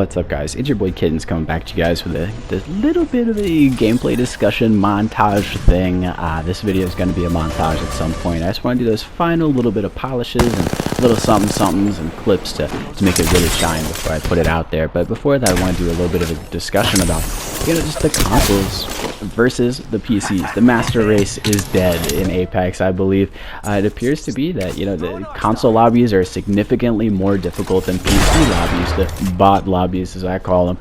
What's up, guys? It's your boy Kittens coming back to you guys with this little bit of a gameplay discussion montage thing. This video is going to be a montage at some point. I just want to do those final little bit of polishes and little somethings and clips to make it really shine before I put it out there. But before that, I want to do a little bit of a discussion about, just the consoles versus the PCs. The master race is dead in Apex, I believe. It appears to be that, the console lobbies are significantly more difficult than PC lobbies, the bot lobbies as I call them.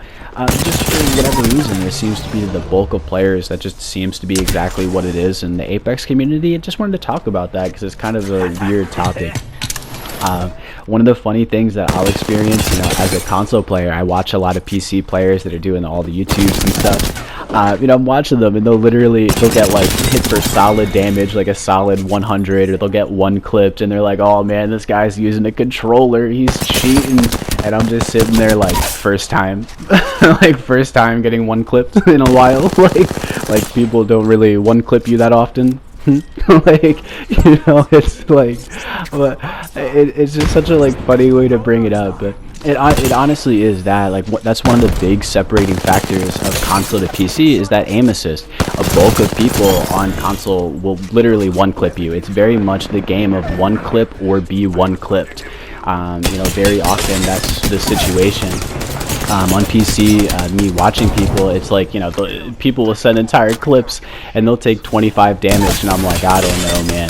Just for whatever reason, there seems to be the bulk of players that just seems to be exactly what it is in the Apex community. I just wanted to talk about that because it's kind of a weird topic. One of the funny things that I'll experience, as a console player, I watch a lot of PC players that are doing all the YouTubes and stuff. I'm watching them and they'll get like hit for solid damage, like a solid 100, or they'll get one clipped and they're like, oh man, this guy's using a controller, he's cheating. And I'm just sitting there like, first time first time getting one clipped in a while. like people don't really one clip you that often. It's like, but it's just such a funny way to bring it up. But it honestly is that that's one of the big separating factors of console to PC is that aim assist. A bulk of people on console will literally one clip you. It's very much the game of one clip or be one clipped. Very often that's the situation. On PC, me watching people, it's like, people will send entire clips and they'll take 25 damage and I'm like, I don't know, man.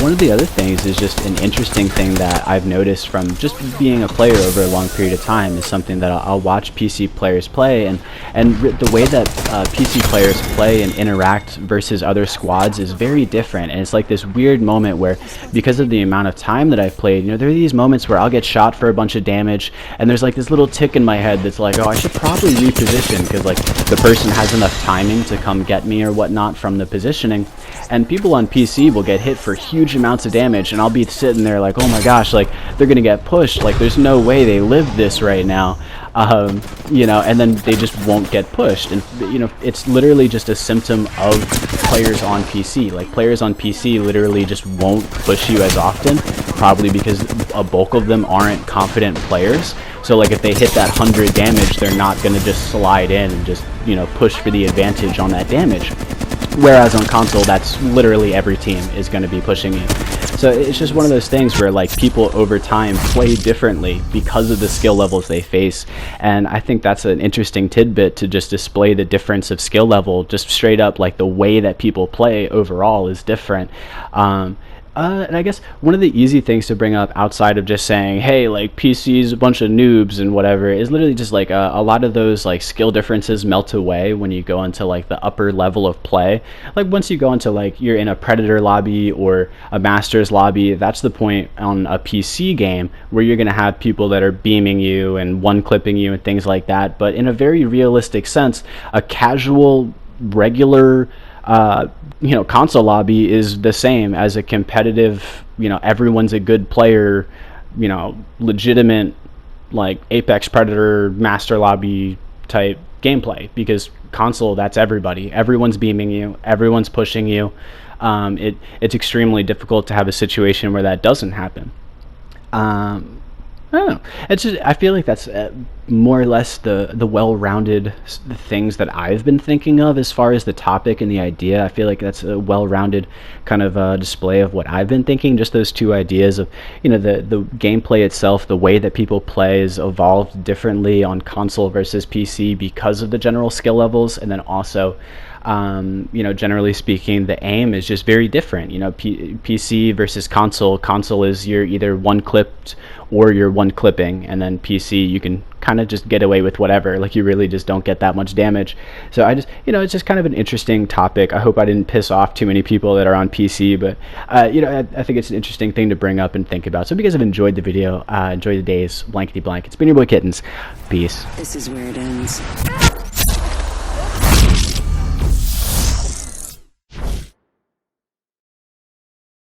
One of the other things is just an interesting thing that I've noticed from just being a player over a long period of time is something that I'll watch PC players play, and the way that PC players play and interact versus other squads is very different. And it's like this weird moment where, because of the amount of time that I've played, there are these moments where I'll get shot for a bunch of damage and there's like this little tick in my head that's like, oh, I should probably reposition because the person has enough timing to come get me or whatnot from the positioning. And people on PC will get hit for huge amounts of damage and I'll be sitting there like, oh my gosh, they're gonna get pushed, there's no way they live this right now. And then they just won't get pushed, and it's literally just a symptom of players on PC. Players on PC literally just won't push you as often, probably because a bulk of them aren't confident players. So if they hit that 100 damage, they're not gonna just slide in and just push for the advantage on that damage. Whereas on console, that's literally every team is going to be pushing you. So it's just one of those things where people over time play differently because of the skill levels they face. And I think that's an interesting tidbit to just display the difference of skill level, just straight up the way that people play overall is different. And I guess one of the easy things to bring up outside of just saying, hey, PC's a bunch of noobs and whatever, is literally just a lot of those skill differences melt away when you go into the upper level of play. Once you go into you're in a Predator lobby or a Masters lobby, that's the point on a PC game where you're going to have people that are beaming you and one clipping you and things like that. But in a very realistic sense, a casual, regular console lobby is the same as a competitive, everyone's a good player, legitimate Apex Predator Master lobby type gameplay, because console, that's everyone's beaming you, everyone's pushing you. It's extremely difficult to have a situation where that doesn't happen. I don't know. It's just, I feel like that's more or less the well-rounded things that I've been thinking of as far as the topic and the idea. I feel like that's a well-rounded kind of display of what I've been thinking. Just those two ideas of, the gameplay itself, the way that people play is evolved differently on console versus PC because of the general skill levels, and then also generally speaking, the aim is just very different. PC versus console. Console is you're either one clipped or you're one clipping, and then PC you can kind of just get away with whatever. You really just don't get that much damage. So I just, it's just kind of an interesting topic. I hope I didn't piss off too many people that are on PC, but I think it's an interesting thing to bring up and think about. So if you guys have enjoyed the video, enjoy the days, blankety blank. It's been your boy Kittens. Peace. This is where it ends.